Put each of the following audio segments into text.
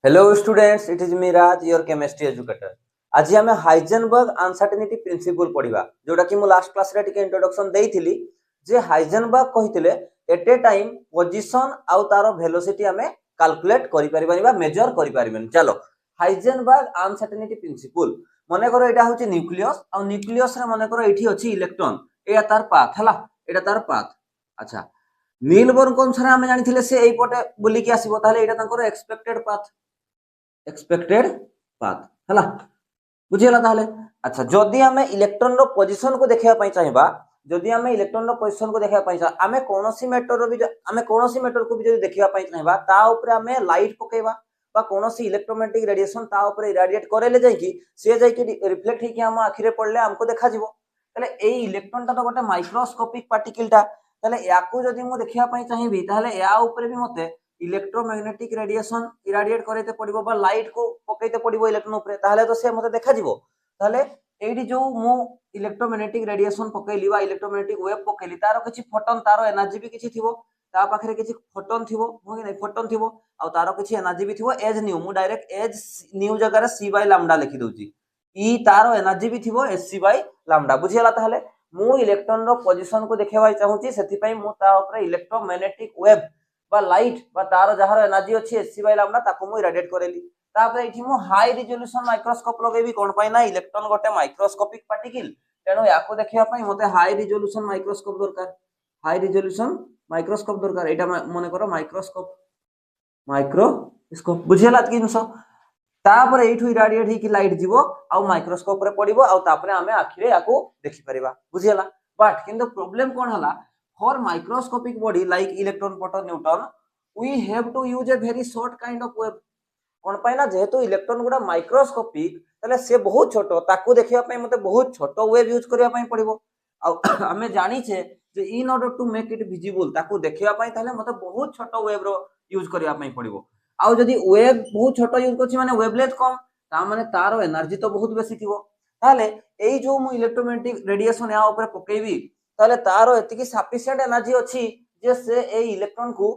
Hello students, it is me Raj, your chemistry educator. आज आम Heisenberg uncertainty principal पढ़ा जोटा कि मु लास्ट क्लास रे टिके इंट्रोडक्शन देइथिली जे हाइजेनबर्ग कहिथिले एट ए टाइम पोजीशन आउ तार वेलोसिटी आमे कैलकुलेट करि परिबानी बा मेजर करि परिबानी। चलो हाइजेनबर्ग अनसर्टेनिटी प्रिंसिपल मने करो एटा होची न्यूक्लियस आउ न्यूक्लियस रे मने करो एठी अछि इलेक्ट्रॉन एया तार पाथ हला एटा तार पाथ। अच्छा नील बोर्न अनुसार आमे जानिथिले से एई पटे बुलिकी आसीबो ताहले एटा तांकर एक्सपेक्टेड पाथ हला बुझियला ताहले। अच्छा जदि हमें इलेक्ट्रॉन रो पोजीशन को देखिया पई चाहिबा जदि हमें इलेक्ट्रॉन रो पोजीशन को देखिया पई हमें कोनोसी मैटर रो भी हमें कोनोसी मैटर को भी जदि देखिया पई चाहिबा ता ऊपर हमें लाइट पकेबा बा कोनोसी इलेक्ट्रोमैग्नेटिक रेडिएशन ता ऊपर इरेडिएट करेले जाई कि से जाई कि रिफ्लेक्ट हे कि हम आखिरे पड़ले हमको देखा जिवो। ताले ए इलेक्ट्रॉन ता तो गोटे माइक्रोस्कोपिक पार्टिकल ता ताले याकू जदि मु देखिया पई चाहिबी ताले या ऊपर भी मते इलेक्ट्रोमैग्नेटिक रेडिएशन इरेडिएट करते पड़िबो बा लाइट को पकेते पड़िबो इलेक्ट्रॉन ऊपर ताले तो से मते देखा जिवो। ताले एडी जो मु इलेक्ट्रोमैग्नेटिक रेडिएशन पकेली बा इलेक्ट्रोमैग्नेटिक वेव पकेली तारो किछि फोटोन तारो एनर्जी भी किछि थिबो ता पाखरे किछि फोटोन थिबो हो कि नै फोटोन थिबो आ तारो किछि एनर्जी भी थिबो एज न्यू मु डायरेक्ट एज न्यू जगह रे c बाय लैम्डा लिखि दउची ई तारो एनर्जी भी थिबो sc बाय लैम्डा बुझियला। ताहले मु इलेक्ट्रॉन रो पोजीशन को देखिया चाहूची सेति पई मु ता ऊपर इलेक्ट्रोमैग्नेटिक वेव बा लाइट बा तारो जहार एनर्जी अछि sc बाय लैम्डा ताको मु इरेडिएट करेली। तापर एठी मु हाई रिजोल्यूशन माइक्रोस्कोप लगेबी कोन पई ना इलेक्ट्रॉन गोटे माइक्रोस्कोपिक पार्टिकल तेनो याको देखिया पई मते हाई रिजोल्यूशन माइक्रोस्कोप दरकार हाई रिजोल्यूशन माइक्रोस्कोप दरकार एटा मने करो माइक्रोस्कोप बुझियला कि जिंस तापर एठु इरेडिएट ही कि लाइट जीवो आ माइक्रोस्कोप रे पड़िबो आ तापर हमें आखिरे याको देखि परिबा बुझियला। बट किंतु प्रॉब्लम कोन हला for microscopic body like electron proton neutron we have to use a very short kind of wave कोन पाई ना जेहेतु इलेक्ट्रॉन गुडा माइक्रोस्कोपिक तले से बहुत छोटो ताकू देखिया पई मते बहुत छोटो वेव यूज करिया पई पड़िबो आ हमें जानि छे जे in order to make it visible ताकू देखिया पई ताले मते बहुत छोटो वेव रो यूज करिया पई पड़िबो आ जदी वेव बहुत छोटो यूज करछि माने वेवलेंथ कम ता माने तारो एनर्जी तो बहुत बेसी थिबो ताले एई जो मु इलेक्ट्रोमैग्नेटिक रेडिएशन या ऊपर पकेबी ताले तारो एतिकी सफिशिएंट एनर्जी अछि जे से ए इलेक्ट्रॉन को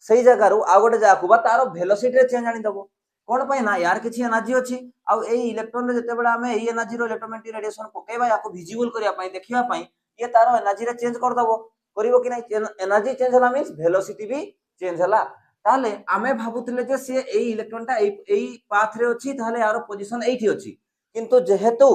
सही जगह रु आ गोटे जगह को बा तारो वेलोसिटी रे चेंज आनी दबो कोन पई ना यार किछि एनर्जी अछि आ एई इलेक्ट्रॉन रे जते बेला हमें एई एनर्जी रो इलेक्ट्रोमैग्नेटिक रेडिएशन पकेबा याको विजिबल करिया पई देखिया पई ये तारो एनर्जी रे चेंज कर दबो करिवो कि नै एनर्जी चेंज होला मींस वेलोसिटी भी चेंज होला। ताले आमे भाबुतिले जे से एई इलेक्ट्रॉन ता एई पाथ रे अछि ताले यार पोजीशन एठी अछि किंतु जेहेतु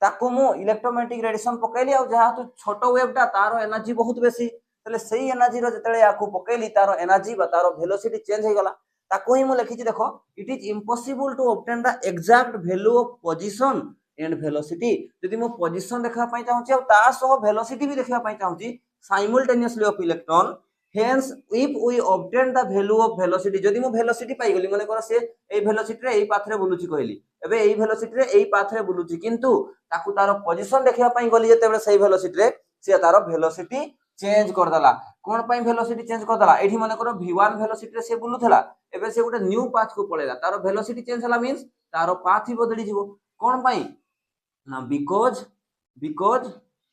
ताकू मु इलेक्ट्रोमैग्नेटिक रेडिएशन पकेली आ जेहेतु छोटो वेव ता तारो एनर्जी बहुत बेसी ताले सेही एनर्जी रो जतेले याकू पकेली तारो एनर्जी बा तारो वेलोसिटी चेंज हे गला ताकू ही मु लिखिछि देखो it is impossible to obtain the exact value of position and velocity यदि मु पोजीशन देखा पई चाहूची आ ता सह वेलोसिटी भी देखा पई चाहूची simultaneously of electron hence if we obtain the value of velocity यदि मु वेलोसिटी पाई गली माने कर से ए वेलोसिटी रे ए पाथ रे बुलुची कहली एबे ए वेलोसिटी रे ए पाथ रे बुलुची किंतु ताकू तारो पोजीशन देखा पई गली जते बेले सही वेलोसिटी रे से तारो वेलोसिटी चेंज कर दला कोन पई वेलोसिटी चेंज कर दला एठी माने करो v1 वेलोसिटी रे से बुलुथला एबे से गोटे न्यू पाथ को पळेला तारो वेलोसिटी चेंज हला मींस तारो पाथ ही बदली जिवो कोन पई ना because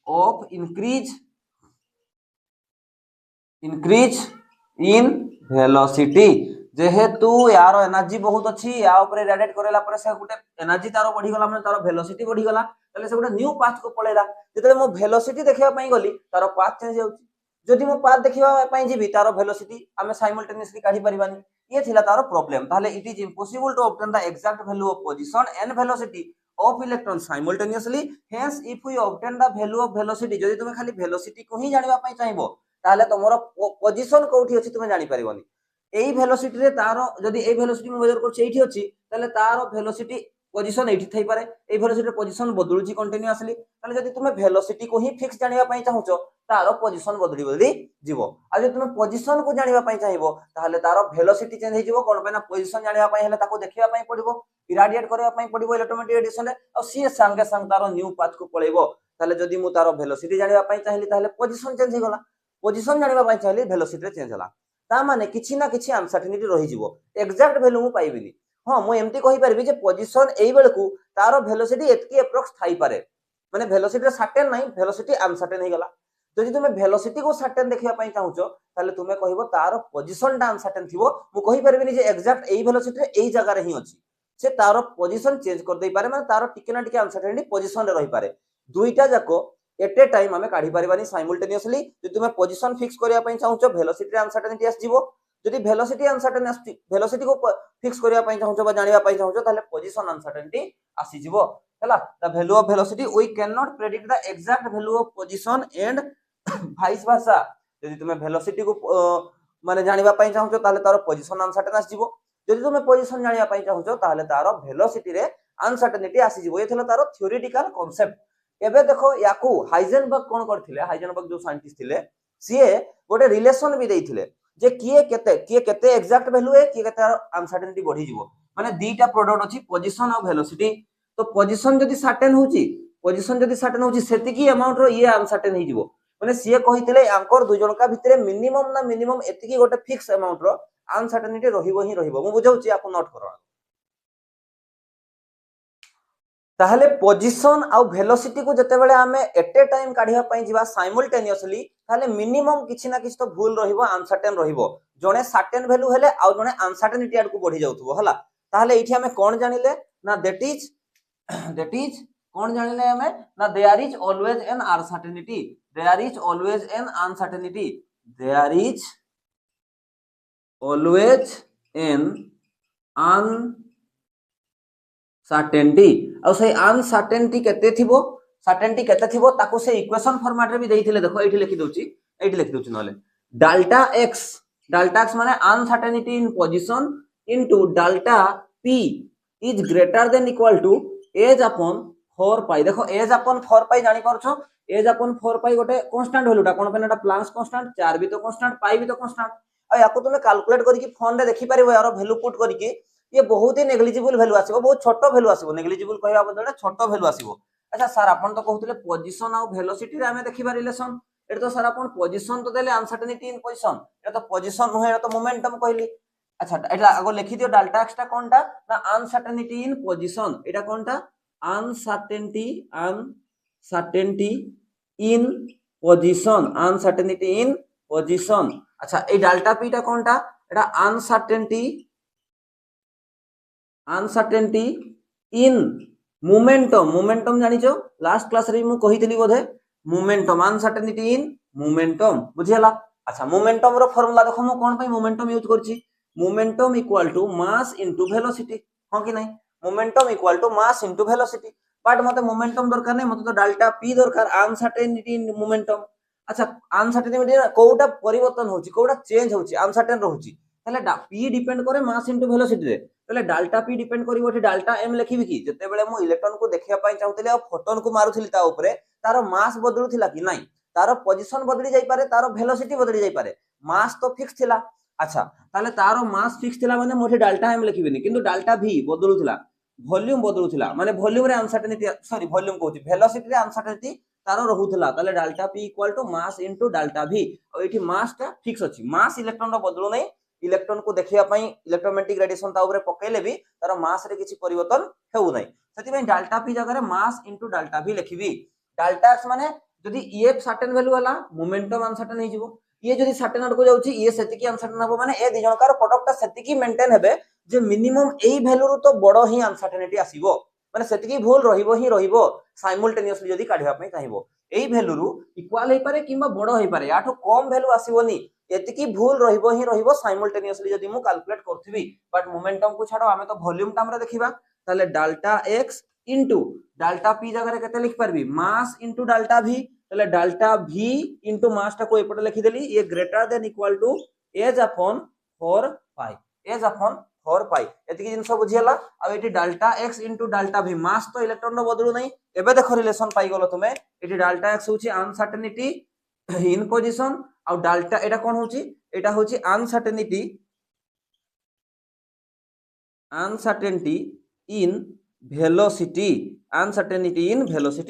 of increase in velocity जेहेतु यार एनर्जी बहुत अच्छी या ऊपर रेडिएट करेला पर से गोटे एनर्जी तारो बढ़ी गला माने तारो वेलोसिटी बढ़ी गला तले से गोटे न्यू पाथ को पळेला जेतले मो वेलोसिटी देखिया पई गली तारो पाथ चेंज होउची जदि मो पाथ देखिया पई जिबी तारो वेलोसिटी हमें साइमल्टेनियसली काढी परिबानी ये थिला तारो प्रॉब्लम ताले it is impossible to obtain the exact value of position and velocity of electron simultaneously hence if we obtain the value of velocity जदि तुमे खाली वेलोसिटी को ही जानिबा पई चाहिबो ताले तमरो पोजीशन कोठी अछि तुमे जानि परिबोनी एई वेलोसिटी रे तारो जदि एई वेलोसिटी मु मेजर करछि एठी अछि ताले तारो वेलोसिटी पोजीशन एठी थई पारे एई वेलोसिटी पोजीशन बदलुची कंटीन्यूअसली ताले जदि तुमे वेलोसिटी को ही फिक्स जानिबा पई चाहुचो तारो पोजीशन बदली जीवो आ जदि तुमे पोजीशन को जानिबा पई चाहिबो ताले तारो वेलोसिटी चेंज हे जीवो कोन पे ना पोजीशन जानिबा पई हेले ताको देखिबा पई पड़िबो इरेडिएट करबा पई पड़िबो इलेक्ट्रोमैग्नेटिक रेडिएशन रे आ सी संगे संग तारो न्यू पाथ को पळेबो ताले जदि मु तारो वेलोसिटी जानिबा पई चाहिली ताले पोजीशन चेंज हे गला पोजीशन जानिबा पई चाहिली वेलोसिटी चेंज होला ता माने किछि ना किछि अनसर्टेनिटी रहि जीवो एग्जैक्ट वैल्यू मु पाइबिनी हां मु एम्ति कहि परबी जे पोजीशन एई बेलकू तारो वेलोसिटी एतकी अप्रोक्स थाई पारे माने वेलोसिटी सर्टेन नाही वेलोसिटी अनसर्टेन हे गला जदि तुम वेलोसिटी को सर्टेन देखिया पई चाहुचो ताले तुमे कहिबो तार पोजीशन टा अनसर्टेन थिबो मु कहि परबिनी जे एग्जैक्ट एई वेलोसिटी रे एई जगह रे ही अछि से तार पोजीशन चेंज कर देई पारे माने तार टिके ना टिके अनसर्टेनिटी पोजीशन रे रही पारे दुईटा जाको एट ए टाइम आमे काढी परबानी साइमल्टेनियसली जदि तुमे पोजीशन फिक्स करिया पई चाहुचो वेलोसिटी रे अनसर्टेनिटी आस जिवो जदि वेलोसिटी अनसर्टेन आसी वेलोसिटी को फिक्स करिया पई चाहुचो बा जानिया पई चाहुचो ताले पोजीशन अनसर्टेनिटी आसी जिवो हला the value of velocity we can not predict the exact value of position and vice versa जदि तुमे वेलोसिटी को माने जानिबा पई चाहुचो ताले तार पोजीशन अनसर्टेन आसी जिवो जदि तुमे पोजीशन जानिया पई चाहुचो ताले तार वेलोसिटी रे अनसर्टेनिटी आसी जिवो ये थला तार थ्योरेटिकल कांसेप्ट एबे देखो याकू हाइजेनबर्ग कोन करथिले हाइजेनबर्ग जो साइंटिस्ट थिले सीए गोटे रिलेशन भी देइथिले जे किए केते एग्जैक्ट वैल्यू है किए केते अनसर्टेनिटी बढ़ी जिवो माने दीटा प्रोडक्ट अछि पोजीशन और वेलोसिटी तो पोजीशन जदि सर्टेन होची सेति की अमाउंट रो ये अनसर्टेन ही जिवो माने सीए कहिथिले आंकर दुई जनका भितरे मिनिमम एतिकी गोटे फिक्स अमाउंट रो अनसर्टेनिटी रहिबो ही रहिबो मु बुझाउची आपन नोट करो ताहले पोजीशन आ वेलोसिटी को जते बेले हमें एट ए टाइम काढिया पई जिवा साइमल्टेनियसली ताहले मिनिमम किछि ना किछि तो भूल रहिबो अनसर्टेन रहिबो जने सर्टेन वैल्यू हेले आ जने अनसर्टेनिटी आड को बढ़ी जाउथबो हला ताहले एठी हमें कोन जानिले ना दैट इज कोन जानिले हमें ना there is always an uncertainty there is always an uncertainty there is always an uncertainty आ से अनसर्टेनिटी केते थिबो सर्टेनिटी केते थिबो ताको से इक्वेशन फॉर्मेट रे भी देइथिले देखो एठी लिखि दोची नले डेल्टा x माने uncertainty in position into delta p is greater than equal to h upon 4 pi देखो एज अपॉन 4 पाई जानि परछो एज अपॉन 4 पाई गोटे कांस्टेंट वैल्यूटा कोन पेनटा प्लांक्स कांस्टेंट 4 भी तो कांस्टेंट पाई भी तो कांस्टेंट आ याको तुमे कैलकुलेट करके फोन रे देखि परिबो यार वैल्यू पुट करके ये बहुत ही नेग्लिजिबल वैल्यू आसीबो बहुत छोटो वैल्यू आसीबो नेग्लिजिबल कहया बदले छोटो वैल्यू आसीबो अच्छा सर आपण तो कहउतले पोजीशन आ वेलोसिटी रे हमें देखिबा रिलेशन एटा तो सर आपण पोजीशन तो देले अनसर्टेनिटी इन पोजीशन एटा तो पोजीशन नुहे एटा तो मोमेंटम कहली अच्छा एटा आगो लिखि दियो डेल्टा x टा कोनटा ना uncertainty in position Etah कोनटा uncertainty in position अच्छा ए डेल्टा p टा कोनटा एटा अनसर्टेनिटी इन मोमेंटम जानिचो लास्ट क्लास रे मु कहितली बोधे मोमेंटम अनसर्टेनिटी इन मोमेंटम बुझियला अच्छा मोमेंटम रो फार्मूला देखो मु कोन पई मोमेंटम यूज करछि momentum equal to mass into velocity हां कि नहीं momentum equal to mass into velocity but मते मोमेंटम दरकार नहीं मते तो डेल्टा p दरकार अनसर्टेनिटी इन मोमेंटम अच्छा अनसर्टेनिटी कोउटा परिवर्तन होछि कोउटा चेंज होछि अनसर्टेन रहउछि तले p डिपेंड करे मास इनटू वेलोसिटी रे तले डेल्टा p डिपेंड करिवो एठी डेल्टा m लिखिबि कि जते बेले मु इलेक्ट्रॉन को देखिया पई चाहउतले आ फोटोन को मारुथिली ता ऊपरे तारो मास बदलुथिला कि नाही तारो पोजीशन बदली जाई पारे तारो वेलोसिटी बदली जाई पारे मास तो फिक्स थिला अच्छा ताले तारो मास फिक्स थिला माने मोठी डेल्टा m लिखिबिनी किंतु डेल्टा v बदलुथिला वॉल्यूम बदलुथिला माने वॉल्यूम रे अनसर्टेनिटी सॉरी वॉल्यूम कहउची वेलोसिटी रे अनसर्टेनिटी तारो रहुथिला ताले delta p equal to mass into delta v और एठी मास ता फिक्स अछि मास इलेक्ट्रॉन रो बदलु नै इलेक्ट्रॉन को देखिया पई इलेक्ट्रोमैग्नेटिक रेडिएशन ता ऊपर पकेले भी तारो मास रे किछि परिवर्तन हेउ नै सेति पई डेल्टा p जगह रे मास इनटू डेल्टा v लिखिबी डेल्टा x माने जदी ef सर्टेन वैल्यू वाला मोमेंटम अनसर्टेन हे जिवो ये जदी सर्टेन आड को जाउची ये सेति की अनसर्टेन हबो माने ए दि जनकार प्रोडक्ट सेति की मेंटेन हेबे जे मिनिमम एई वैल्यू रो तो बडो ही अनसर्टेनिटी आसीबो माने सेति की भूल रहिबो साइमल्टेनियसली जदी काढिबा पई चाहिबो एई वैल्यू रु इक्वल हे पारे किबा बडो हे पारे याठो कम वैल्यू आसीबोनी एतिकी भूल रहिबो साइमल्टेनियसली जदी मु कैलकुलेट करथिबी बट मोमेंटम को छाडो हमें तो वॉल्यूम टर्म रे देखिबा ताले delta x into delta p जगह रे केते लिख परबी मास इनटू डेल्टा v ताले डेल्टा v इनटू मास टा को एपटे लिखि देली ये greater than equal to h upon 4 pi एतिकी जिंस बुझियला आ एटी delta x into delta v mass तो इलेक्ट्रॉन रो बदलु नै एबे देखो रिलेशन पाई गलो तुमे एटी डेल्टा x होची अनसर्टेनिटी इन पोजीशन और डेल्टा एटा कोन होची एटा होची uncertainty in velocity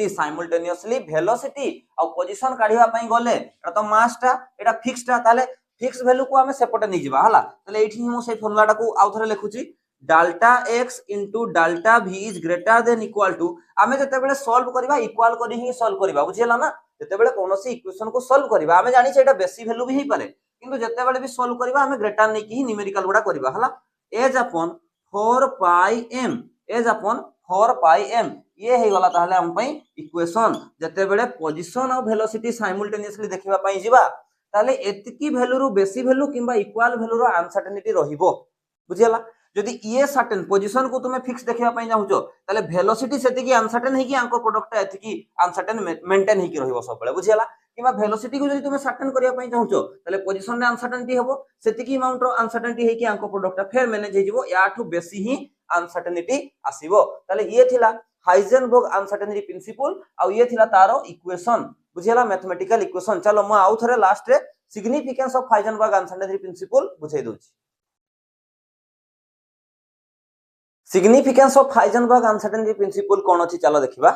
simultaneously velocity और पोजीशन काढिबा पई गले एटा तो मास टा एटा फिक्स टा ताले फिक्स वैल्यू को हमें सेपटे नै जिबा हला ताले एठी मु से फार्मूला टा को आउथरे लिखुची delta x into delta v is greater than equal to हमें जते बेले सॉल्व करबा इक्वल करी ही सॉल्व करबा बुझियला ना जेतेबेले कोनोसी इक्वेशन को सॉल्व करबा हमें जानि छै एटा बेसी वैल्यू भी हे पारे किंतु जेतेबेले भी सॉल्व करबा हमें ग्रेटर नै कि न्यूमेरिकल गुडा करबा हला as upon 4 pi m as upon 4 pi m ये हे गला ताहले हम पई इक्वेशन जेतेबेले पोजीशन और वेलोसिटी साइमल्टेनियसली देखिबा पई जिबा ताहले एतिकी वैल्यू रु बेसी वैल्यू किंबा इक्वल वैल्यू रो अनसर्टेनिटी रहिबो बुझियला जदि ये सर्टेन पोजीशन को तुमे फिक्स देखिबा पई चाहूचो ताले वेलोसिटी सेतिकी अनसर्टेन हेकी आंको प्रोडक्ट एतिकी अनसर्टेन मेंटेन हेकी रहिबो सब बेले बुझियला किबा वेलोसिटी को जदि तुमे सर्टेन करिया पई चाहूचो ताले पोजीशन रे अनसर्टेनिटी हेबो सेतिकी अमाउंट रो अनसर्टेनिटी हेकी आंको प्रोडक्ट फेर मैनेज हेजिबो याठू बेसी ही अनसर्टेनिटी आसीबो ताले ये थिला हाइजेनबर्ग अनसर्टेनिटी प्रिंसिपल आ ये थिला तारो इक्वेशन बुझियला मैथमेटिकल इक्वेशन चलो म आउ थरे लास्ट रे significance of Heisenberg uncertainty principle बुझाई दोची significance of Heisenberg uncertainty principle कौन अछि चलो देखिबा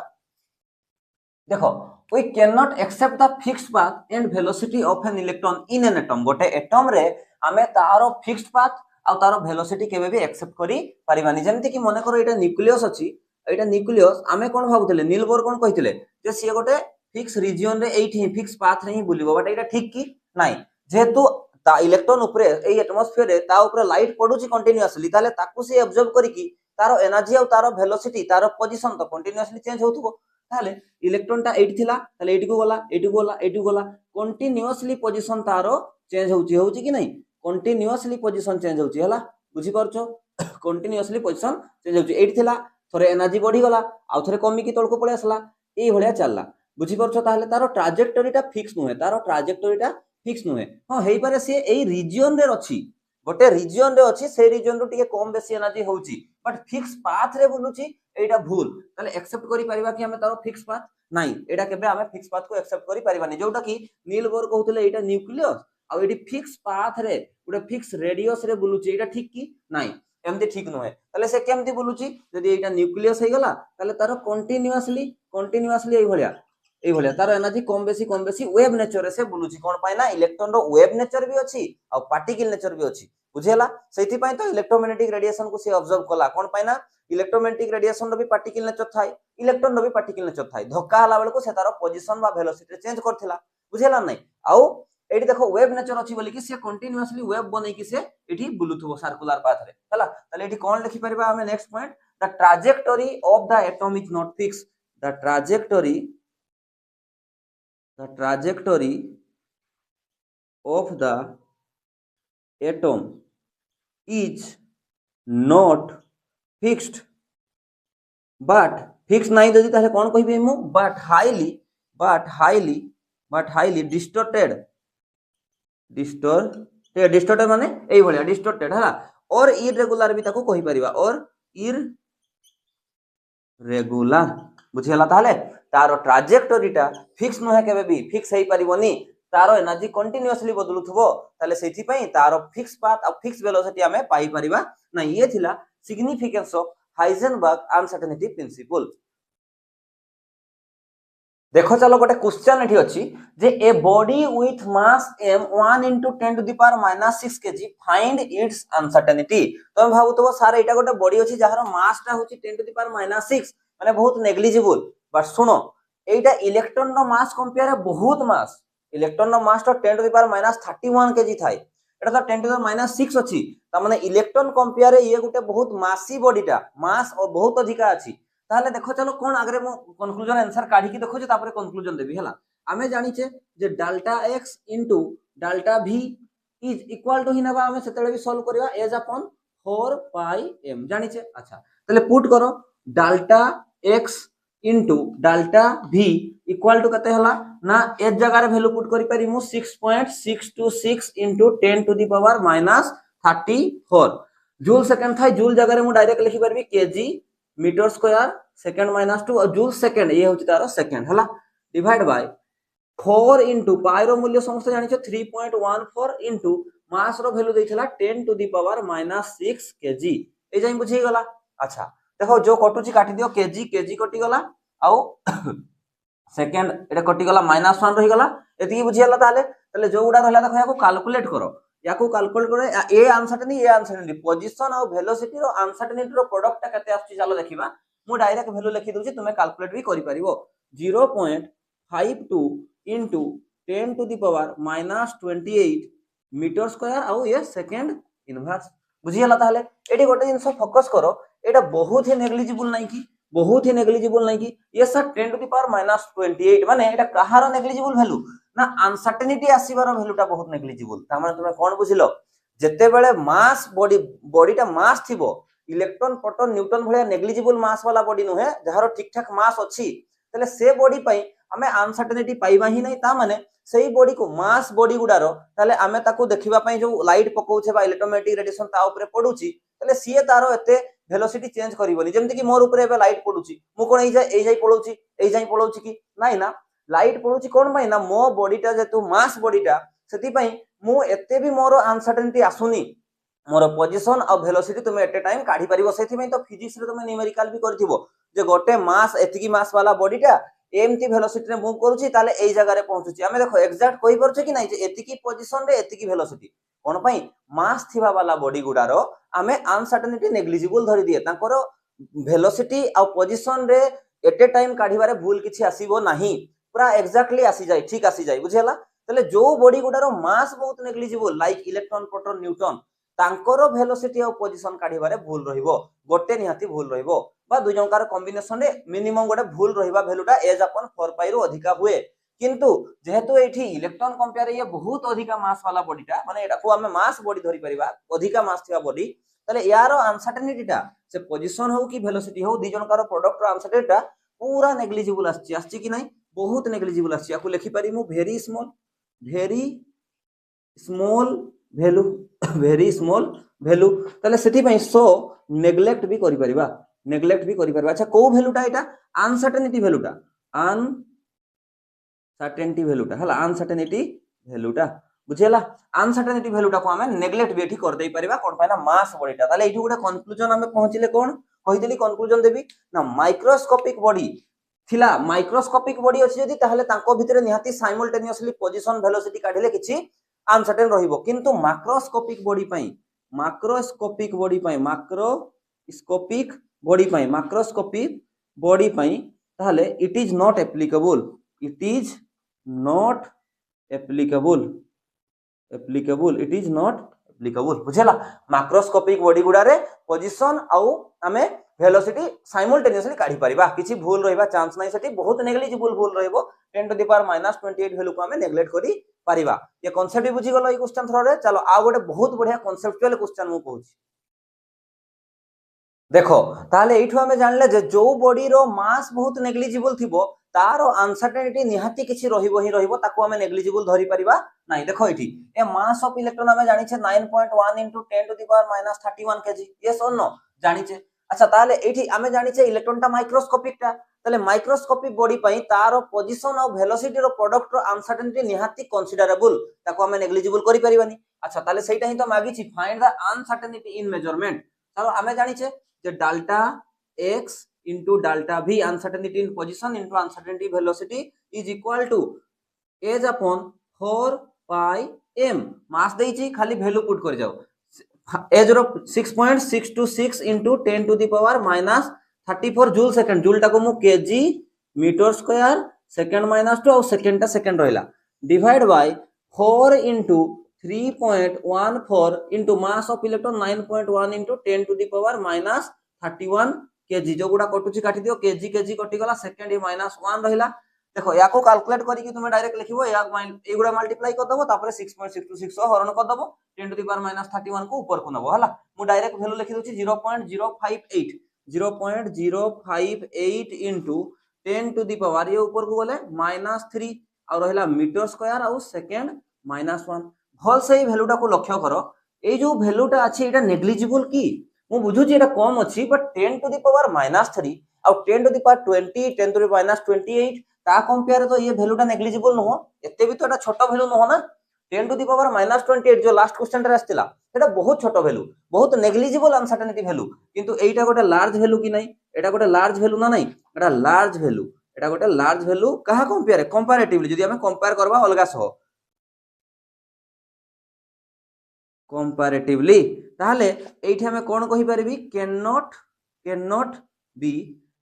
देखो we can not accept the fixed path and velocity of an electron in an atom गोटे एटम रे हमें तारो फिक्स्ड पाथ आ तारो वेलोसिटी केबे भी एक्सेप्ट करी परिबानी जेमति कि मने करो एटा न्यूक्लियस अछि एटा न्यूक्लियस हमें कोन भाबुतले नील बोर कोन कहितले जे सी गोटे फिक्स रीजन रे एठी फिक्स पाथ रे ही बुलिबो बट एटा ठीक की नाही जेहेतु ता इलेक्ट्रॉन ऊपर ए एटमॉस्फेयर रे ता ऊपर लाइट पडुची कंटीन्यूअसली ताले ताकू से ऑब्जर्व करी की तारो एनर्जी और तारो वेलोसिटी तारो पोजीशन तो कंटीन्यूअसली चेंज होतुबो ताले इलेक्ट्रॉन ता एठी थिला ताले एठी को गला एठी को गला एठी को गला कंटीन्यूअसली पोजीशन तारो चेंज होउची कि नहीं कंटीन्यूअसली पोजीशन चेंज होउची हला बुझी परछो कंटीन्यूअसली पोजीशन चेंज होउची एठी थिला थोरे एनर्जी बढ़ी गला आ थोरे कमी की तळको पळे आसला एई भलिया चलला बुझी परछो ताले तारो ट्राजेक्टरीटा फिक्स नुहे तारो ट्राजेक्टरीटा फिक्स नुहे हां हेई पारे से एई रीजन रे अछि गोटे रीजन रे अछि से रीजन रो टिके कम बेसी एनर्जी होउची बट फिक्स पाथ रे बुलुची एटा भूल ताले एक्सेप्ट करि परिबा कि हमें तारो फिक्स पाथ नाही एटा केबे हमें फिक्स पाथ को एक्सेप्ट करि परिबानी जोटा कि नील बोर कहउतले एटा न्यूक्लियस आ एटी फिक्स पाथ रे गोटे फिक्स रेडियस रे बुलुची एटा ठीक की नाही एमती ठीक नहे ताले से केमती बुलुची जदि एटा न्यूक्लियस हे गला ताले तारो कंटीन्यूअसली एई भलिया तार एनर्जी कम बेसी वेव नेचर रे से बुलुची कोन पाई ना इलेक्ट्रॉन रो वेव नेचर भी अछि आ पार्टिकल नेचर भी अछि बुझेला सेति पई तो इलेक्ट्रोमैग्नेटिक रेडिएशन को से ऑब्जर्व कला कोन पाई ना इलेक्ट्रोमैग्नेटिक रेडिएशन रो भी पार्टिकल नेचर थाई इलेक्ट्रॉन रो भी पार्टिकल नेचर थाई धक्का हला बेल को से तार पोजीशन बा वेलोसिटी चेंज करथिला बुझेला नै आउ एठी देखो वेव नेचर अछि बोली कि से कंटीन्यूअसली वेव बनै कि से एठी बुलुथबो सर्कुलर पाथ रे हला ताले एठी कोन लिखि परबा हमें next point the trajectory of the atom is not fix the trajectory of the atom is not fixed but fixed नहीं जदि ताले कोन कहिबे मु but highly distorted माने एई भलिया distorted हला और irregular भी ताको कहि परिबा और irregular बुझियला ताले तारो ट्रैजेक्टरीटा फिक्स नहे केबे भी फिक्स हेई परिबोनी तारो एनर्जी कंटीन्यूअसली बदलुथबो ताले सेथि पई तारो फिक्स पाथ आ फिक्स वेलोसिटी हमें पाई परिबा ना ये थिला significance of Heisenberg uncertainty principle देखो चलो गोटे क्वेश्चन एठी अछि जे a body with mass m 1 * 10 to the power -6 kg find its uncertainty तो भाबुतबो सारे एटा गोटे बॉडी अछि जहार मास टा होछि 10 टू द पावर -6 माने बहुत नेग्लिजिबल बट सुनो एटा इलेक्ट्रॉन रो मास कंपेयर बहुत मास इलेक्ट्रॉन रो मास तो 10 टू द पावर -31 kg थाई एटा तो 10 टू द पावर -6 अछि त माने इलेक्ट्रॉन कंपेयर ये गोटे बहुत मासी बॉडीटा मास और बहुत अधिका अछि ताले देखो चलो कोन आगरे मो कंक्लूजन आंसर काढी की देखो जे तापर कंक्लूजन देबी हला हमें जानि छे जे delta x * delta v is equal to हिनाबा हमें सेतेले भी सॉल्व करबा एज अपॉन 4 पाई m जानि छे अच्छा ताले पुट करो delta x * delta v equal to कते हला ना ए जगह रे वैल्यू पुट करि पारि मु 6.626 * 10 to the power -34 joule second था जूल जगह रे मु डायरेक्ट लिखि परबी केजी मीटर स्क्वायर सेकंड -2 और जूल सेकंड ये होची तारो सेकंड हला डिवाइड बाय 4 * पाई रो मूल्य समस्त जानि छ 3.14 * मास रो वैल्यू दैथला 10 टू द पावर -6 केजी ए जाई बुझी गला अच्छा देखो जो कटुची काटी दियो केजी कटि गला आउ सेकंड एटा कटि गला -1 रही गला एति बुझी हला ताले जो उडा रहला देखो याको कैलकुलेट करो याको कैलकुलेट करे ए अनसर्टेनिटी पोजीशन और वेलोसिटी रो अनसर्टेनिटी रो प्रोडक्ट कते आछि चलो देखिबा मु डायरेक्ट वैल्यू लिखि दोछि तुमे कैलकुलेट भी करि परिबो 0.5 0.52 into 10 to the power -28 metre square आउ ये सेकंड इनवर्स बुझीगला। ताहले एटी गोटे जिंस फोकस करो, एटा बहुत ही नेग्लिजिबल नहीं कि बहुत ही नेग्लिजिबल नहीं कि ये सर 10 टू दी पावर -28 माने एटा कहार नेग्लिजिबल वैल्यू ना अनसर्टेनिटी आसीबार वैल्यूटा बहुत नेग्लिजिबल। ता माने तुमे कोन बुझिलो जेते बेले मास बॉडीटा मास थिबो इलेक्ट्रॉन प्रोटॉन न्यूट्रॉन भलिया नेग्लिजिबल मास वाला बॉडी नुहे जहार ठीक ठाक मास अछि तले से बॉडी पई हमें अनसर्टेनिटी पाइबा ही नहीं। ता माने सेही बॉडी को मास बॉडी गुडारो ताले आमे ताको देखिबा पई जो लाइट पकोउछे बा इलेक्ट्रोमैग्नेटिक रेडिएशन ता ऊपर पडुची तले सीए तारो एते वेलोसिटी चेंज करबोनी। जेमति कि मोर ऊपर एबे लाइट पडुची मु कोन एई जाई पडुची एई जाई पडुची कि नाही ना लाइट पडुची कोन पई ना मो बॉडीटा जेतु मास बॉडीटा सेति पई मु एते भी मोर अनसर्टेनिटी आसुनी मोर पोजीशन और वेलोसिटी तुम एट ए टाइम काढी परिबो। सेति पई तो फिजिक्स रे तुम न्यूमेरिकल भी करथिबो जे गोटे मास एतिकी मास वाला बॉडीटा एमती वेलोसिटी रे मूव करूची ताले एई जगह रे पहुंचुची आमे देखो एग्जैक्ट कहि परछे कि नाही जे एतिकी पोजीशन रे एतिकी वेलोसिटी कोन पई मास थिबा वाला बॉडी गुडारो आमे अनसर्टेनिटी नेग्लिजिबल धरि दिए तांकर वेलोसिटी और पोजीशन रे एट ए टाइम काढिबारे भूल किछि आसीबो नाही पूरा एग्जैक्टली आसी जाय ठीक आसी जाय बुझेला। तले जो बॉडी गुडारो मास बहुत negligible like electron proton neutron तांकर वेलोसिटी और पोजीशन काढिबारे भूल रहिबो गोटे निहाती भूल रहिबो बा दुई जंकार कॉम्बिनेशन रे मिनिमम गोटे भूल रहिबा वैल्यूटा एज अपन 4 पाई रो अधिका हुए। किंतु जेहेतु एठी इलेक्ट्रॉन कंपेयर ये बहुत अधिका मास वाला बॉडीटा माने एटा को हमें मास बॉडी धरि परिबा अधिका मास थिबा बॉडी तले यारो अनसर्टेनिटीटा से पोजीशन हो कि वेलोसिटी हो दुई जंकार प्रोडक्ट रो अनसर्टेनिटीटा पूरा नेग्लिजिबल आछि कि नाही बहुत नेग्लिजिबल आछि। याकू लिखि पारि मु वेरी स्मॉल वैल्यू तले सेति पई सो नेग्लेक्ट भी करि परिबा अच्छा को वैल्यूटा एटा अनसर्टेनिटी वैल्यूटा हला अनसर्टेनिटी वैल्यूटा बुझेला अनसर्टेनिटी वैल्यूटा को हमें नेग्लेक्ट भी एठी कर देई परिबा कोन पाइना मास बॉडीटा। ताले एठी गुडे कंक्लूजन हमें पहुंचिले कोन कहिदेली कंक्लूजन देबी ना माइक्रोस्कोपिक बॉडी थिला माइक्रोस्कोपिक बॉडी अछि जदी ताहले तांको भितरे निहाती साइमल्टेनियसली पोजीशन वेलोसिटी काढिले किछि अनसर्टेन रहिबो। किंतु माइक्रोस्कोपिक बॉडी पई ताहले इट इज नॉट एप्लीकेबल बुझेला। माइक्रोस्कोपिक बॉडी गुडारे पोजीशन आउ आमे वेलोसिटी साइमल्टेनियसली काढी परिबा किछि भूल रहिबा चांस नाही सेठी बहुत नेग्लिजिबल भूल रहिबो 10 टू द पावर -28 वैल्यू को हमें नेग्लेक्ट करी परिबा। ये कांसेप्ट भी बुझी गलो ई क्वेश्चन थ्रो रे। चलो आ गोटे बहुत बढ़िया कांसेप्चुअल क्वेश्चन मु कहूची देखो ताले एठु हमें जानले जे जो बॉडी रो मास बहुत नेग्लिजिबल थिबो तारो अनसर्टेनिटी निहाती किछि रहिबो ताको हमें नेग्लिजिबल धरि परिबा नाही। देखो एठी ए मास ऑफ इलेक्ट्रॉन हमें जानि छे 9.1 into 10 to the power -31 kg yes और नो जानि छे। अच्छा ताले एठी हमें जानि छे इलेक्ट्रॉन टा माइक्रोस्कोपिक टा ताले माइक्रोस्कोपिक बॉडी पई तारो पोजीशन और वेलोसिटी रो प्रोडक्ट रो अनसर्टेनिटी निहाती कंसीडरेबल ताको हमें नेग्लिजिबल करि परिबानी। अच्छा ताले सेटा ही तो मागी छी find the uncertainty in measurement. चलो हमें जानि छे जे delta x into delta v uncertainty in position into uncertainty velocity is equal to h upon 4 pi m mass देई छी खाली वैल्यू पुट कर जाओ h रो 6.626 into 10 to the power -34 joule second joule टाको मु kg मीटर स्क्वायर सेकंड -2 और second टा सेकंड रहला divide by 4 into 3.14 into mass of electron 9.1 into 10 to the power -31 kg जो गुडा कटुची काटी दियो kg कटि गला सेकंड ए -1 रहिला। देखो याको कैलकुलेट करी कि तुमे डायरेक्ट लिखिबो या ए गुडा मल्टीप्लाई कर दबो तापर 6.626 हरण कर दबो 10 टू द पावर -31 को ऊपर को नबो हला मु डायरेक्ट वैल्यू लिखि दोची 0.058 into 10 टू द पावर ये ऊपर को गले -3 और रहला मीटर स्क्वायर और सेकंड -1 भल से वैल्यूटा को लक्ष्य करो ए जो वैल्यूटा अछि एटा नेग्लिजिबल की मु बुझु जे एटा कम अछि बट 10 टू द पावर -3 और 10 to the power 20 10 to the power -28 ता कंपेयर तो ये वैल्यूटा नेग्लिजिबल न हो एते भी तो एटा छोटो वैल्यू न हो ना 10 टू द पावर -28 जो लास्ट क्वेश्चन रे आस्तिला एटा बहुत छोटो वैल्यू बहुत नेग्लिजिबल अनसर्टेनिटी वैल्यू किंतु एटा गोटे लार्ज वैल्यू की नहीं एटा गोटे लार्ज वैल्यू ना नहीं एटा लार्ज वैल्यू कहा कंपेयर कंपैरेटिवली जदी हमें कंपेयर करबा अलगा सह कंपैरेटिवली ताहले एठी हमें कोन कहि परबी can not be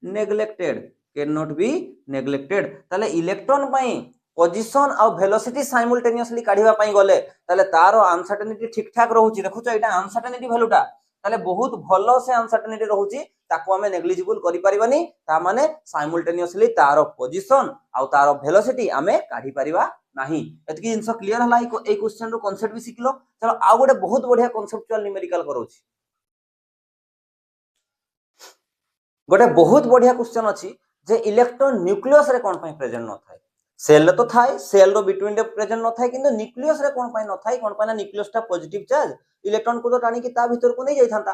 neglected can not be neglected ताले इलेक्ट्रॉन पाई पोजीशन आ वेलोसिटी साइमल्टेनियसली काढिबा पाई गले ताले तारो अनसर्टेनिटी ठीक ठाक रहउची देखुछ एटा अनसर्टेनिटी वैल्यूटा ताले बहुत भलो से अनसर्टेनिटी रहउची ताको हमें नेग्लिजिबल करि परिबानी ता माने साइमल्टेनियसली तारो पोजीशन आ तारो वेलोसिटी हमें काढी परिबा नाही एतकी जिंस क्लियर हला ए क्वेश्चन रो कांसेप्ट भी सिखलो चलो आ गोटे बहुत बढ़िया कांसेप्चुअल न्यूमेरिकल करोची गोटे बहुत बढ़िया क्वेश्चन अछि जे इलेक्ट्रॉन न्यूक्लियस रे कोन पई प्रेजेंट न थाए सेल तो थाए सेल रो बिटवीन रे प्रेजेंट न थाए किंतु न्यूक्लियस रे कोन पई न थाए कोन पई ना न्यूक्लियस टा पॉजिटिव चार्ज इलेक्ट्रॉन को तो टाणी कि ता भीतर को नहीं जाई थांता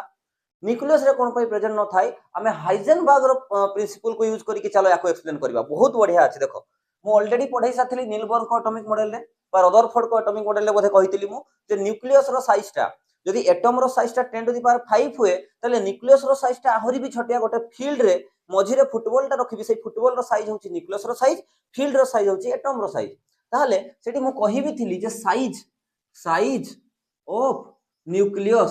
न्यूक्लियस रे कोन पई प्रेजेंट न थाए हमें हाइजेनबर्ग रो प्रिंसिपल को यूज करी कि चलो याको एक्सप्लेन करबा बहुत बढ़िया अछि देखो मु ऑलरेडी पढाई साथली नील बोर को एटॉमिक मॉडल रे पर रदरफोर्ड को एटॉमिक मॉडल रे बोधे कहितली मु जे न्यूक्लियस रो साइज टा यदि एटम रो साइज टा 10 टू द पावर 5 हुए तले न्यूक्लियस रो साइज टा आहुरी भी छोटिया गोटे फील्ड रे मझी रे फुटबॉल टा रखिबी से फुटबॉल रो साइज होची न्यूक्लियस रो साइज फील्ड रो साइज होची एटम रो साइज ताहले सेठी मु कहिबी थिली जे size of nucleus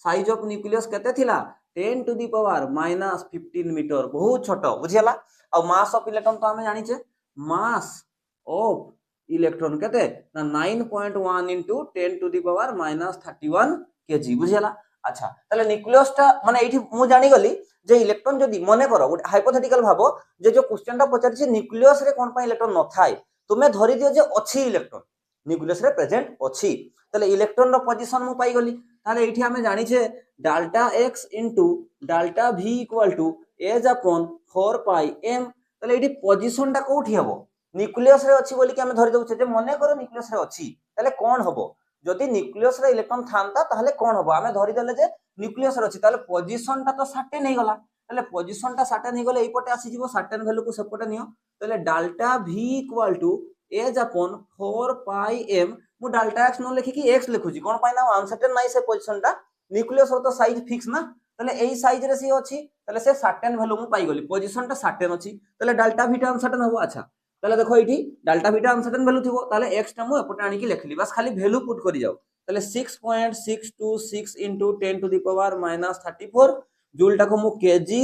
size of nucleus केते थिला 10 टू द पावर -15 मीटर बहुत छोटो बुझियला और मास ऑफ इलेक्ट्रॉन तो हमें जानि छे मास ऑफ इलेक्ट्रॉन केते ना 9.1 into 10 to the power -31 kg बुझियला अच्छा ताले न्यूक्लियस टा माने एठी मु जानि गली जे इलेक्ट्रॉन जदी मने करो गुटे हाइपोथेटिकल भाबो जे जो क्वेश्चन टा पचारि छे न्यूक्लियस रे कोन पई इलेक्ट्रॉन न थाए तुमे धरि दियो जे अछि इलेक्ट्रॉन न्यूक्लियस रे प्रेजेंट अछि ताले इलेक्ट्रॉन रो पोजीशन मु पाई गली ताले एठी हमें जानि छे delta x into delta v equal to h upon 4 pi m ताले एठी पोजीशन टा कोठी हबो न्यूक्लियस रे अछि बोली कि हमें धरि दउछे जे मने करो न्यूक्लियस रे अछि ताले कोन हबो जदि न्यूक्लियस रे इलेक्ट्रॉन थांता ताले कोन हबो हमें धरि देले जे न्यूक्लियस रे अछि ताले पोजीशन टा तो सर्टेन हे गला ताले पोजीशन टा सर्टेन हे गले एई पटे आसी जिवो सर्टेन वैल्यू को सेपटे नियो ताले delta v equal to h upon 4 pi m मु डेल्टा x न लिखि कि x लिखुची कोन पाइ ना अनसर्टेन नाइ से पोजीशन टा न्यूक्लियस रो तो साइज फिक्स ना ताले एई साइज रे सी अछि ताले से सर्टेन वैल्यू मु पाइ गली पोजीशन टा सर्टेन अछि ताले डेल्टा v टा अनसर्टेन हबो अच्छा ताले देखो एठी डेल्टा v टा अनसर्टेन वैल्यू थिबो ताले x टा मु एपटे आनी कि लिखली बस खाली वैल्यू पुट करि जाओ ताले 6.626 into 10 to the power -34 joule टा को मु kg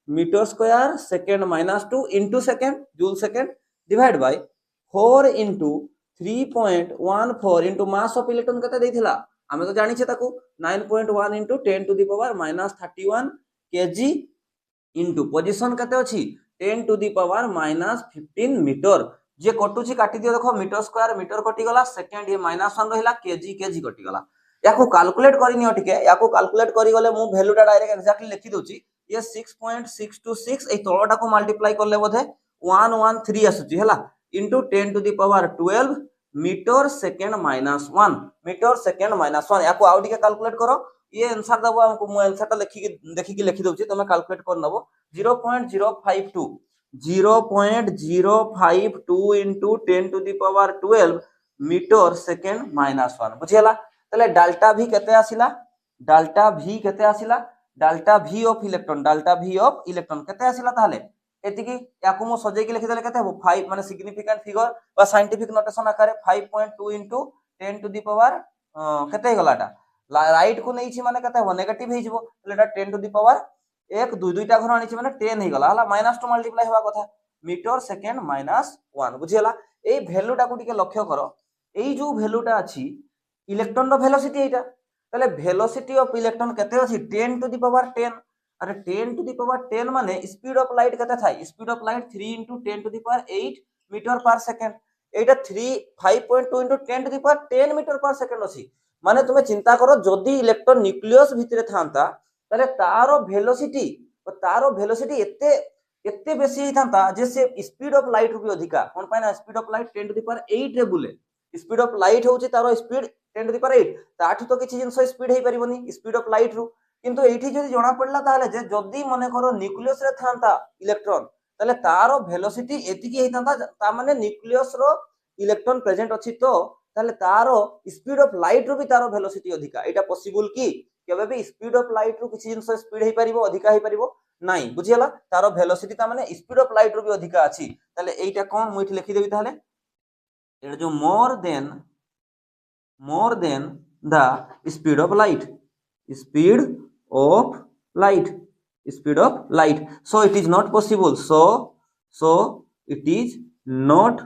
metre square second -2 into second joule second divide by 4 into 3.14 into mass of electron कते देथिला हमें तो जानि छे ताकू 9.1 into 10 to the power -31 kg into position कते अछि 10 to the power -15 मीटर जे कटुची काटी दियो देखो मीटर स्क्वायर मीटर कटि गला सेकंड ये -1 रहिला केजी कटि गला याको कैलकुलेट करि नियो ठीक है याको कैलकुलेट करि गले मु वैल्यू टा डायरेक्ट एक्जेक्टली लिखि दोची ये 6.626 ए तळोटा को मल्टीप्लाई करले बोधे 113 आसुची हला into 10 to the power 12 metre second -1 metre second -1 याको आउ टिके कैलकुलेट करो ये आंसर दबो हमको मु आंसर ता देखि लिखि दोची तमे कैलकुलेट कर नबो 0.052 into 10 to the power 12 metre second -1 बुझियला तले डेल्टा v केते आसिला डेल्टा v ऑफ इलेक्ट्रॉन केते आसिला ताले एतिकी याको मु सजे के लिखि देले केते हो 5 माने सिग्निफिकेंट फिगर बा scientific notation आकारे 5.2 into 10 to the power केते गलाटा राइट को नैछि माने केते हो नेगेटिव हे जिवो लेटा 10 to the power 1 2 2टा घर आनिछि माने 10 हे गला हला -2 मल्टीप्लाई होवा कथा मीटर सेकंड -1 बुझियला ए वैल्यू टा को टिके लक्ष्य करो एई जो वैल्यू टा अछि इलेक्ट्रॉन रो वेलोसिटी एटा तले वेलोसिटी ऑफ इलेक्ट्रॉन केते अछि 10 to the power 10 अरे 10 to the power 10 माने स्पीड ऑफ लाइट केते थाई speed of light 3 into 10 to the power 8 metre per second एटा 5.2 into 10 to the power 10 metre per second अछि माने तुमे चिंता करो जदी इलेक्ट्रॉन न्यूक्लियस भितरे थांता तले तारो वेलोसिटी एते बेसी ही थांता जे से स्पीड ऑफ लाइट भी अधिका कोन पाइना speed of light 10 to the power 8 रे बुले स्पीड ऑफ लाइट होची तारो स्पीड 10 to the power 8 ताठु तो किछि जिंस स्पीड हे परिबोनी स्पीड ऑफ लाइट रु किंतु एठी जदी जणा पडला ताले जे जदी मने करो न्यूक्लियस रे थांता इलेक्ट्रॉन ताले तारो वेलोसिटी एतिकी हे थांता ता माने न्यूक्लियस रो इलेक्ट्रॉन प्रेजेंट अछि तो ताले तारो स्पीड ऑफ लाइट रु भी तारो वेलोसिटी अधिका एटा पॉसिबल की केबे भी स्पीड ऑफ लाइट रु किछि जिंस स्पीड हे परिबो अधिका हे परिबो नाही बुझियला तारो वेलोसिटी ता माने स्पीड ऑफ लाइट रु भी अधिका अछि ताले एटा कोन मु इठी लिखि देबी ताले एटा जो more than the speed of light speed of light. So it is not possible. So it is not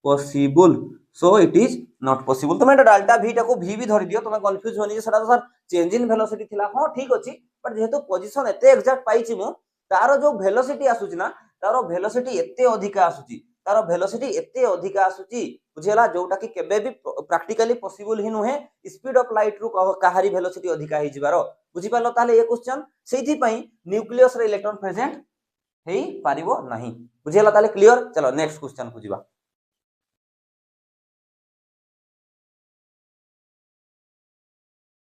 possible. So it is not possible. तुम डाल्टा v टाको v भी धरि दियो, तुम कंफ्यूज होनी जे सेटा तो सर चेंज इन वेलोसिटी थिला। हां ठीक अछि, बट जेहेतु पोजीशन एते एग्जैक्ट पाइछि मु, तारो जो वेलोसिटी आसुछि ना, तारो वेलोसिटी एते अधिका आसुछि, तारो वेलोसिटी एते अधिका आसुछि, बुझियला, जोटा कि केबे भी प्रैक्टिकली पॉसिबल ही नुहे स्पीड ऑफ लाइट रु काहारी वेलोसिटी अधिका हि जिबारो। बुझि पालो ताले ये क्वेश्चन सेहि पई न्यूक्लियस रे इलेक्ट्रॉन प्रेजेंट हेई पारिबो नाही। बुझियला ताले क्लियर। चलो नेक्स्ट क्वेश्चन को जिबा।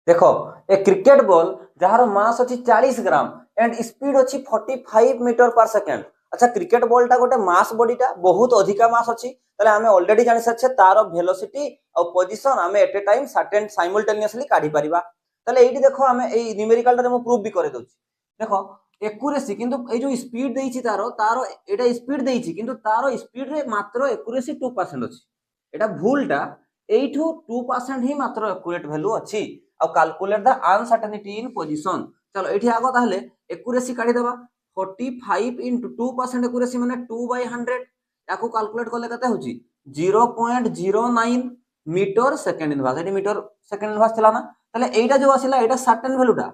देखो ए क्रिकेट बॉल जहार मास अछि 40 ग्राम एंड स्पीड अछि 45 मीटर पर सेकंड। अच्छा क्रिकेट बॉल टा गोटे मास बॉडीटा बहुत अधिका मास अछि, तले हमें ऑलरेडी जानि सछे तारो वेलोसिटी और पोजीशन हमें at a time certain simultaneously काढी परिबा। तले एठी देखो हमें ए न्यूमेरिकल रे मु प्रूफ भी करे दोछि। देखो एक्यूरेसी किंतु ए जो स्पीड देइछि तारो तारो एटा स्पीड देइछि किंतु तारो स्पीड रे मात्र एक्यूरेसी 2% अछि। एटा भूलटा एठू 2% ही मात्र एक्यूरेट वैल्यू अछि। और calculate the uncertainty in position. चलो एठी आगो ताहले एक्यूरेसी काढी देबा। 45 into 2% एक्यूरेसी माने 2/100 याको कैलकुलेट करले कते होची 0.09 मीटर सेकंड इनवर्स। एठी मीटर सेकंड इनवर्स थिला ना, तले एटा जो आसिला एटा सर्टेन वैल्यूटा,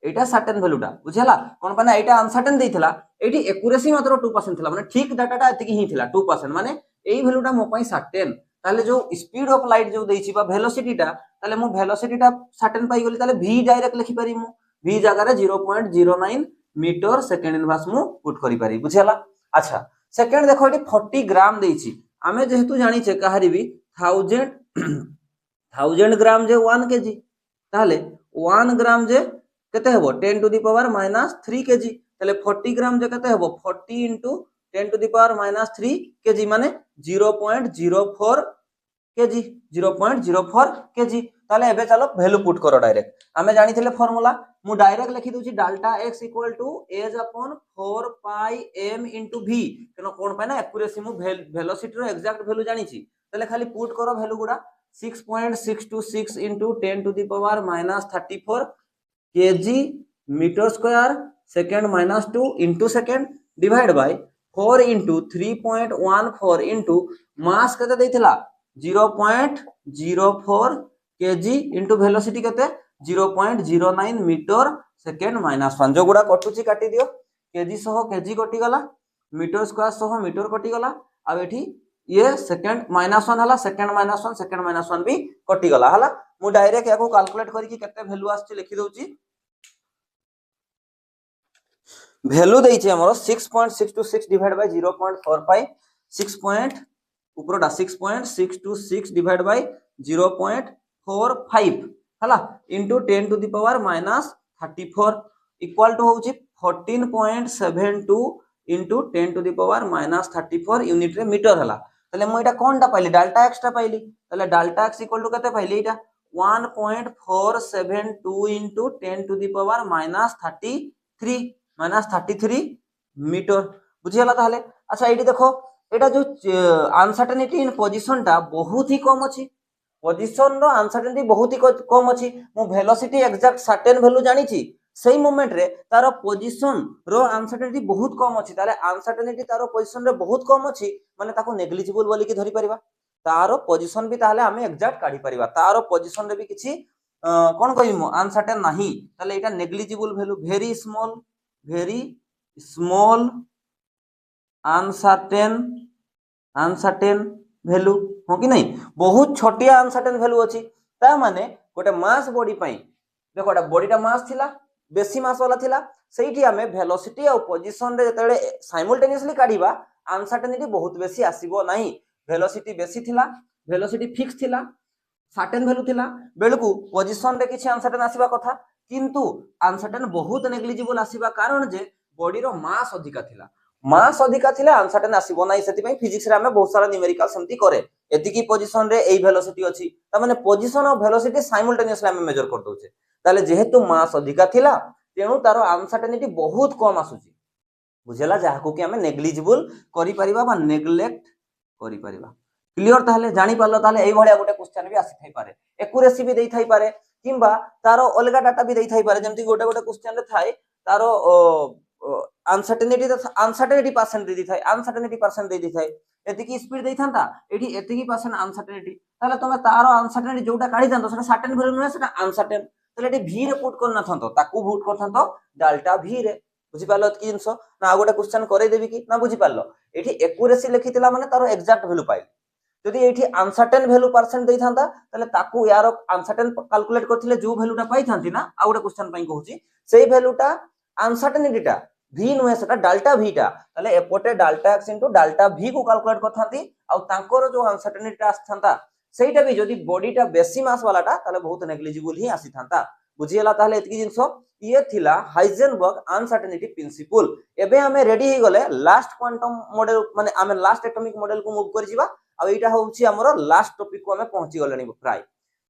एटा सर्टेन वैल्यूटा बुझियला कोन पाना एटा अनसर्टेन देइथिला। एठी एक्यूरेसी मात्र 2% थिला, माने ठीक डाटाटा एतिकी ही थिला 2%, माने एई वैल्यूटा मो पई सर्टेन। ताले जो स्पीड ऑफ लाइट जो देइछि बा वेलोसिटीटा, ताले मु वेलोसिटीटा सर्टेन पाई गेली, ताले v डायरेक्ट लिखि पारि मु v जगह रे 0.09 मीटर सेकंड इनवर्स मु पुट करि पारि। बुझियला। अच्छा सेकंड देखो एटी 40 ग्राम देइछि, आमे जेहेतु जानि छे कहारी भी 1000 ग्राम जे 1 केजी, ताले 1 ग्राम जे केते हेबो 10 टू द पावर -3 केजी। ताले 40 ग्राम जे केते हेबो 40 into 10 to the power -3 kg माने 0.04 केजी, 0.04 केजी। ताले एबे चलो वैल्यू पुट करो डायरेक्ट। हमें जानि थिले फार्मूला, मु डायरेक्ट लिखि दोछि delta x equal to h upon 4 pi m into v। कनो कोन पे ना एक्यूरेसी मु वेलोसिटी रो एग्जैक्ट वैल्यू जानि छी, ताले खाली पुट करो वैल्यू गुडा 6.626 into 10 to the power -34 KG metre square second -2 into second divide by 4 into 3.14 into mass कते देथिला 0.04 केजी इंटू वेलोसिटी केते 0.09 मीटर सेकंड -1। जो गुडा कटुची काटी दियो, केजी सह केजी कटि गला, मीटर स्क्वायर सह मीटर कटि गला। आ एठी ये सेकंड -1 हला, सेकंड -1 सेकंड -1 भी कटि गला हला। मु डायरेक्ट याको कैलकुलेट करी कि केते वैल्यू आछि लिखि दोछि। वैल्यू देइछि हमरो 6.626 डिवाइड बाय 0.45 6. उपरोटा 6.626 डिवाइड बाय 0.45 हला into 10 to the power -34 equal to होउची 14.72 into 10 to the power -34 unit रे मीटर हला। तले मु एटा कोनटा पाइली डेल्टा x टा पाइली। तले डेल्टा x इक्वल टू कते पाइली एटा 1.472 into 10 to the power -33 metre. बुझियला ताहले। अच्छा एटी देखो एटा जो अनसर्टेनिटी इन पोजीशन टा बहुत ही कम अछि, पोजीशन रो अनसर्टेनिटी बहुत ही कम अछि। मु वेलोसिटी एग्जैक्ट सर्टेन वैल्यू जानि छी, सेही मोमेंट रे तारो पोजीशन रो अनसर्टेनिटी बहुत कम अछि। ताले अनसर्टेनिटी तारो पोजीशन रे बहुत कम अछि माने ताको नेग्लिजिबल बोली कि धरि परिबा। तारो पोजीशन भी ताले हमें एग्जैक्ट काढी परिबा, तारो पोजीशन रे भी किछि कोन कहिमु अनसर्टेन नाही। ताले एटा negligible value very small uncertain value हो कि नहीं, बहुत छोटिया अनसर्टेन वैल्यू अछि। ता माने गोटे मास बॉडी पई देखो एटा बॉडीटा मास थिला, बेसी मास वाला थिला, सेठी हमें वेलोसिटी और पोजीशन रे जतले साइमल्टेनियसली काढीबा अनसर्टेनिटी बहुत बेसी आसीबो नाही। वेलोसिटी बेसी थिला, वेलोसिटी फिक्स थिला, सर्टेन वैल्यू थिला बेलकू पोजीशन रे किछि अनसर्टेन आसीबा कथा, किंतु अनसर्टेन बहुत नेग्लिजिबल आसीबा कारण जे बॉडी रो मास अधिका थिला। मास अधिका थिला अनसर्टेन आसीबो नाही। सेति पई फिजिक्स रे हमें बहुत सारा न्यूमेरिकल समती करे एतिकी पोजीशन रे एई वेलोसिटी अछि, त माने पोजीशन और वेलोसिटी साइमल्टेनियसली हमें मेजर कर दोछे। ताले जेहेतु मास अधिका थिला तेनु तारो अनसर्टेनिटी बहुत कम आसुची। बुझेला, जाहाकू कि हमें नेग्लिजिबल करि परिबा बा नेग्लेक्ट करि परिबा। क्लियर ताहले जानि पालो। ताहले एई भलिया गोटे क्वेश्चन भी आसी थाई पारे, एक्यूरेसी भी देई थाई पारे, किंबा तारो अलगा डाटा भी देई थाई पारे। जेमति गोटे क्वेश्चन रे थाई तारो अनसर्टेनिटी परसेंट दे दी थाए अनसर्टेनिटी परसेंट दे दी थाए एतिकी स्पीड देई थांता एठी एतिकी परसेंट अनसर्टेनिटी ताले तुमे तारो अनसर्टेनिटी जोटा काढी थांतो सेटा सर्टेन वैल्यू नुहे सेटा अनसर्टेन ताले एठी v रे पुट करना थांतो ताकू पुट करथांतो डेल्टा v रे बुझी पालो कि जिंस ना गोटे क्वेश्चन करे देबी कि ना बुझी पालो एठी एक्यूरेसी लिखितला माने तारो एग्जैक्ट वैल्यू पाइल যদি এটি আনসার্টেন ভ্যালু পার্সেন্ট দেই থাंता তাহলে তাকু ইয়ার আনসার্টেন ক্যালকুলেট করथिले जो ভ্যালুটা পাই থাंती না আর গোটে क्वेश्चन পাই कहूची সেই ভ্যালুটা আনসার্টেনিটিটা ভি নুহে সেটা ডেল্টা ভিটা তাহলে এপটে delta x into delta v কো ক্যালকুলেট করথাंती আর তাঙ্কর जो আনসার্টেনিটিটা আসথাंता সেইটা भी যদি বডিটা বেশি মাস वालाটা তাহলে বহুত নেগলিজিবল হি আসি থাंता বুঝিয়েলা তাহলে এতকি জিনিস ইয়ে থিলা হাইজেনবর্গ আনসার্টেনিটি প্রিন্সিপল এবে আমি রেডি হই গলে লাস্ট क्वांटम मॉडल माने আমি লাস্ট एटॉमिक मॉडल को मूव कर जिबा आ एटा होउची हमरो लास्ट टॉपिक को हमें पहुंची गलनी प्राय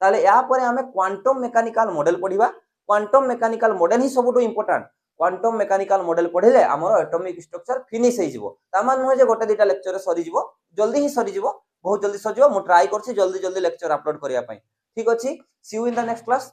ताले या परे हमें क्वांटम मैकेनिकल मॉडल पढिबा क्वांटम मैकेनिकल मॉडल ही सबटो इंपोर्टेंट क्वांटम मैकेनिकल मॉडल पढिले हमरो एटॉमिक स्ट्रक्चर फिनिश होई जिवो तामान न जे गोटे दिटा लेक्चर सरी जिवो जल्दी ही सरी जिवो बहुत जल्दी सरी जिवो मु ट्राई करछि जल्दी जल्दी लेक्चर अपलोड करिया पई ठीक अछि see you in the next class.